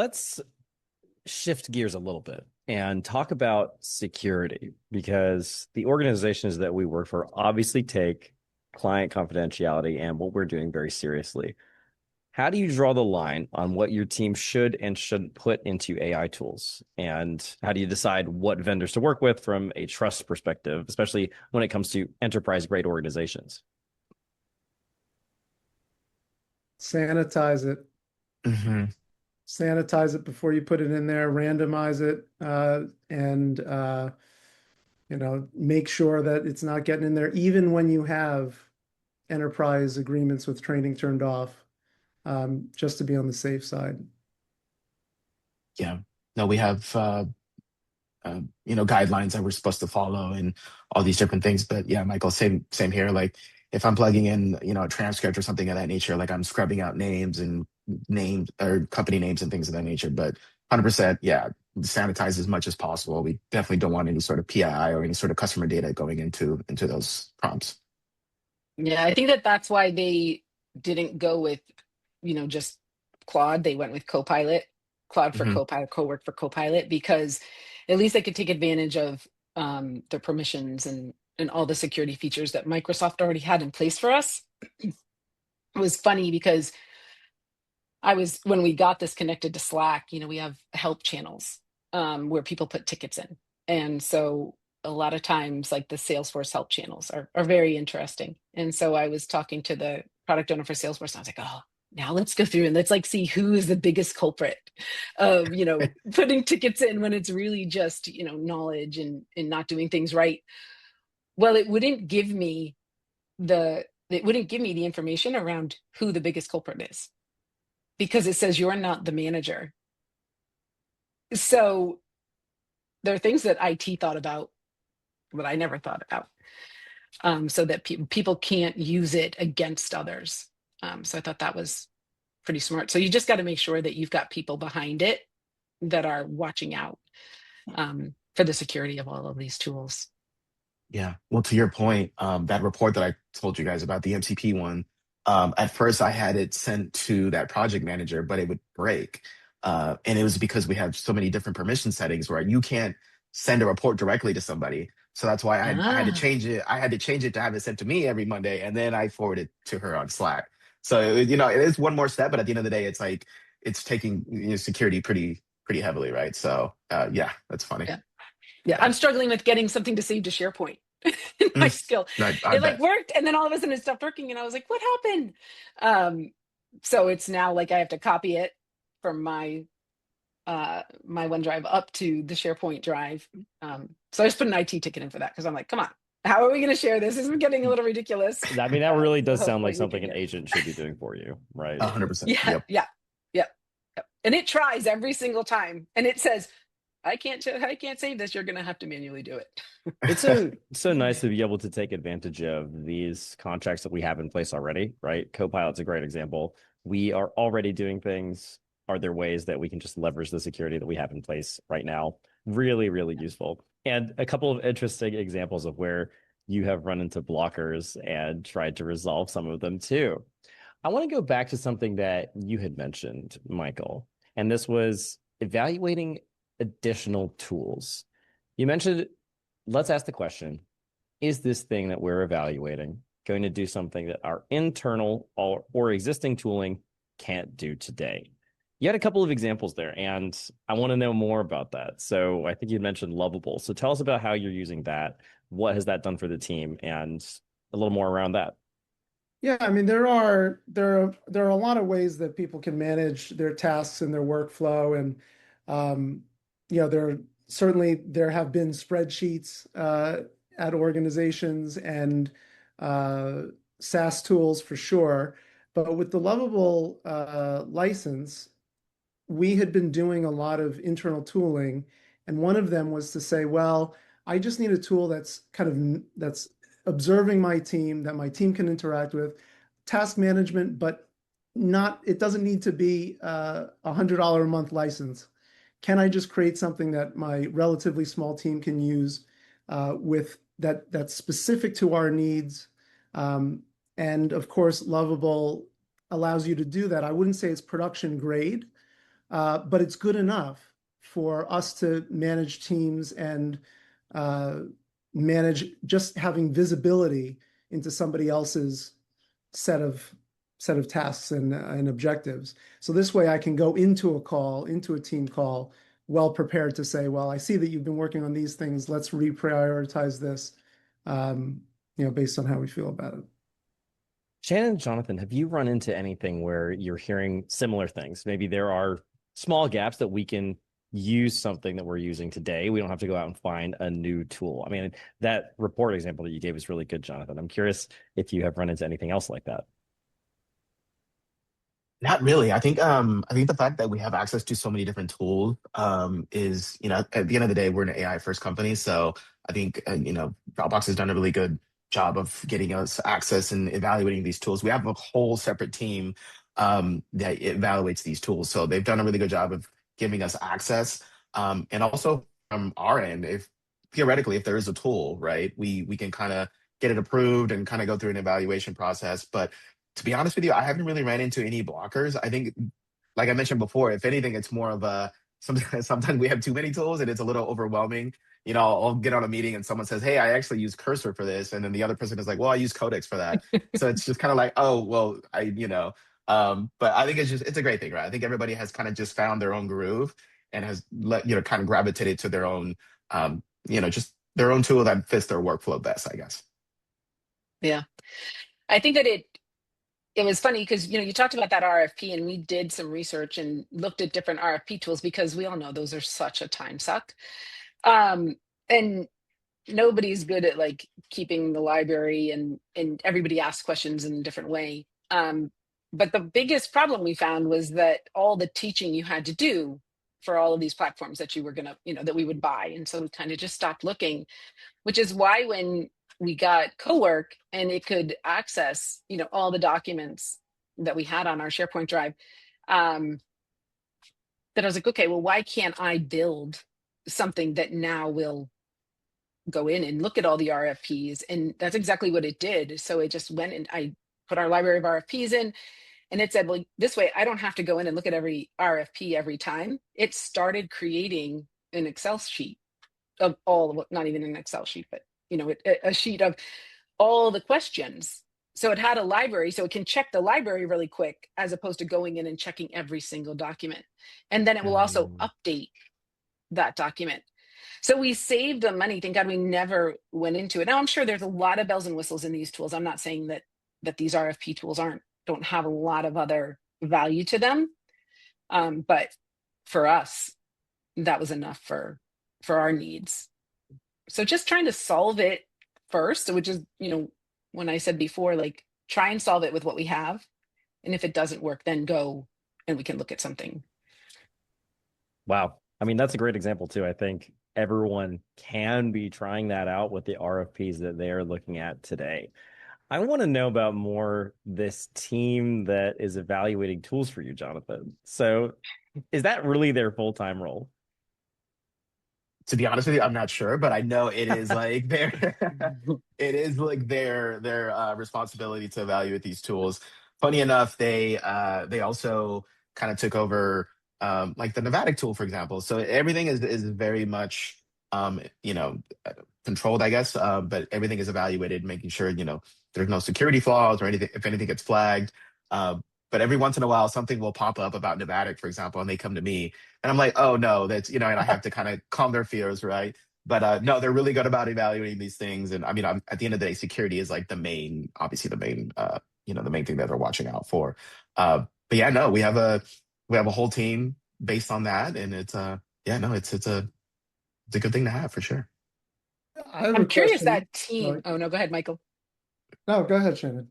Let's shift gears a little bit and talk about security because the organizations that we work for obviously take client confidentiality and what we're doing very seriously. How do you draw the line on what your team should and shouldn't put into AI tools? And how do you decide what vendors to work with from a trust perspective, especially when it comes to enterprise grade organizations? Sanitize it. Hmm. Sanitize it before you put it in there, randomize it, and make sure that it's not getting in there, even when you have enterprise agreements with training turned off, just to be on the safe side. Yeah. No, we have guidelines that we're supposed to follow and all these different things. But yeah, Michael, same here. Like if I'm plugging in, a transcript or something of that nature, like I'm scrubbing out names and names or company names and things of that nature. But 100%, yeah, sanitize as much as possible. We definitely don't want any sort of PII or any sort of customer data going into those prompts. Yeah, I think that's why they didn't go with, just Claude. They went with Copilot, Claude for Hmm. Copilot, Cowork for Copilot, because at least they could take advantage of the permissions and all the security features that Microsoft already had in place for us. It was funny because when we got this connected to Slack, we have help channels where people put tickets in. And so a lot of times, like the Salesforce help channels are very interesting. And so I was talking to the product owner for Salesforce, and I was like, oh, now let's go through and let's like see who is the biggest culprit of, putting tickets in when it's really just, knowledge and not doing things right. Well, it wouldn't give me the information around who the biggest culprit is because it says you're not the manager. So there are things that IT thought about that I never thought about, so that people can't use it against others. So I thought that was pretty smart. So you just got to make sure that you've got people behind it that are watching out for the security of all of these tools. Yeah. Well, to your point, that report that I told you guys about, the MCP one, at first I had it sent to that project manager, but it would break. And it was because we have so many different permission settings where you can't send a report directly to somebody. So that's why I had to Ah, change it. I had to change it to have it sent to me every Monday, and then I forward it to her on Slack. So it is one more step, but at the end of the day, it's like it's taking security pretty heavily, right? So yeah, that's funny. yeah. Yeah, Yeah. I'm struggling with getting something to save to SharePoint in my Mm, skill. I It like bet. worked, and then all of a sudden it stopped working, and I was like, "What happened?" Um, so it's now like I have to copy it from my OneDrive up to the SharePoint drive. So I just put an IT ticket in for that because I'm like, "Come on, how are we going to share this? This is getting a little ridiculous." I mean, that really So does sound like hopefully we something can an get. agent should be doing for you, right? 100%. Yeah, Yep. yeah, yeah, yeah. And it tries every single time, and it says, I can't save this. You're going to have to manually do it." It's so nice to be able to take advantage of these contracts that we have in place already, right? Copilot's a great example. We are already doing things. Are there ways that we can just leverage the security that we have in place right now? Really, really useful. And a couple of interesting examples of where you have run into blockers and tried to resolve some of them too. I want to go back to something that you had mentioned, Michael, and this was evaluating additional tools. You mentioned, let's ask the question, is this thing that we're evaluating going to do something that our internal or existing tooling can't do today? You had a couple of examples there, and I want to know more about that. So I think you mentioned Lovable. So tell us about how you're using that. What has that done for the team, and a little more around that. Yeah, I mean there are a lot of ways that people can manage their tasks and their workflow, and um, there have been spreadsheets at organizations and uh, SaaS tools for sure. But with the Lovable license, we had been doing a lot of internal tooling, and one of them was to say, well, I just need a tool that's observing my team, that my team can interact with, task management, but not, it doesn't need to be a $100 a month license. Can I just create something that my relatively small team can use with that's specific to our needs? Um, and of course, Lovable allows you to do that. I wouldn't say it's production grade, but it's good enough for us to manage teams and manage just having visibility into somebody else's set of tasks and objectives. So this way I can go into a team call, well prepared to say, well, I see that you've been working on these things. Let's reprioritize this, based on how we feel about it. Shannon, Jonathan, have you run into anything where you're hearing similar things? Maybe there are small gaps that we can use something that we're using today. We don't have to go out and find a new tool. I mean, that report example that you gave is really good, Jonathan. I'm curious if you have run into anything else like that. Not really. I think the fact that we have access to so many different tools is, at the end of the day, we're an AI first company. So I think, Dropbox has done a really good job of getting us access and evaluating these tools. We have a whole separate team that evaluates these tools. So they've done a really good job of giving us access. And also from our end, if theoretically, if there is a tool, right, we can kind of get it approved and kind of go through an evaluation process. But to be honest with you, I haven't really ran into any blockers. I think, like I mentioned before, if anything, it's more of a sometimes we have too many tools and it's a little overwhelming. I'll get on a meeting and someone says, "Hey, I actually use Cursor for this," and then the other person is like, "Well, I use Codex for that." So it's just kind of like, "Oh, well, But I think it's a great thing, right? I think everybody has kind of just found their own groove and has kind of gravitated to their own, just their own tool that fits their workflow best, I guess. Yeah, I think that it was funny because you talked about that RFP, and we did some research and looked at different RFP tools because we all know those are such a time suck. And nobody's good at like keeping the library, and everybody asks questions in a different way. But the biggest problem we found was that all the teaching you had to do for all of these platforms that you were gonna, that we would buy, and so we kind of just stopped looking. Which is why when we got Cowork and it could access, all the documents that we had on our SharePoint drive, that I was like, okay, well, why can't I build something that now will go in and look at all the RFPs? And that's exactly what it did. So it just went and I put our library of RFPs in, and it said, well, this way I don't have to go in and look at every RFP every time. It started creating an Excel sheet of all, not even an Excel sheet, but a sheet of all the questions. So it had a library, so it can check the library really quick, as opposed to going in and checking every single document. And then it will also update that document. So we saved the money. Thank God we never went into it. Now I'm sure there's a lot of bells and whistles in these tools. I'm not saying that these RFP tools don't have a lot of other value to them. But for us, that was enough for our needs. So just trying to solve it first, which is, when I said before, like try and solve it with what we have. And if it doesn't work, then go and we can look at something. Wow. I mean, that's a great example too. I think everyone can be trying that out with the RFPs that they are looking at today. I want to know about more this team that is evaluating tools for you, Jonathan. So is that really their full-time role? To be honest with you, I'm not sure, but I know it is like their responsibility to evaluate these tools. Funny enough, they also kind of took over like the Novatic tool, for example. So everything is very much controlled, I guess, but everything is evaluated, making sure there's no security flaws or anything. If anything gets flagged, but every once in a while, something will pop up about Novatic, for example, and they come to me, and I'm like, "Oh no, that's," and I have to kind of calm their fears, right? But no, they're really good about evaluating these things, and I mean, at the end of the day, security is like obviously the main, the main thing that they're watching out for. But yeah, no, we have a whole team based on that, and it's it's a good thing to have for sure. I'm curious that team. Oh no, go ahead, Michael. No, go ahead, Shannon.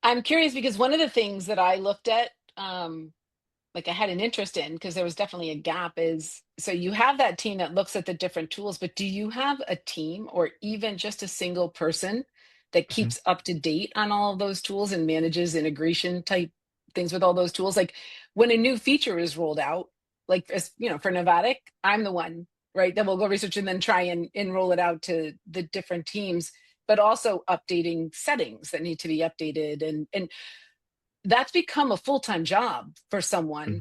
I'm curious because one of the things that I looked at, like I had an interest in, because there was definitely a gap, is so you have that team that looks at the different tools, but do you have a team or even just a single person that keeps up to date on all of those tools and manages integration type things with all those tools? Like when a new feature is rolled out, like for Novatic, I'm the one, right, that will go research and then try and roll it out to the different teams, but also updating settings that need to be updated. And that's become a full-time job for someone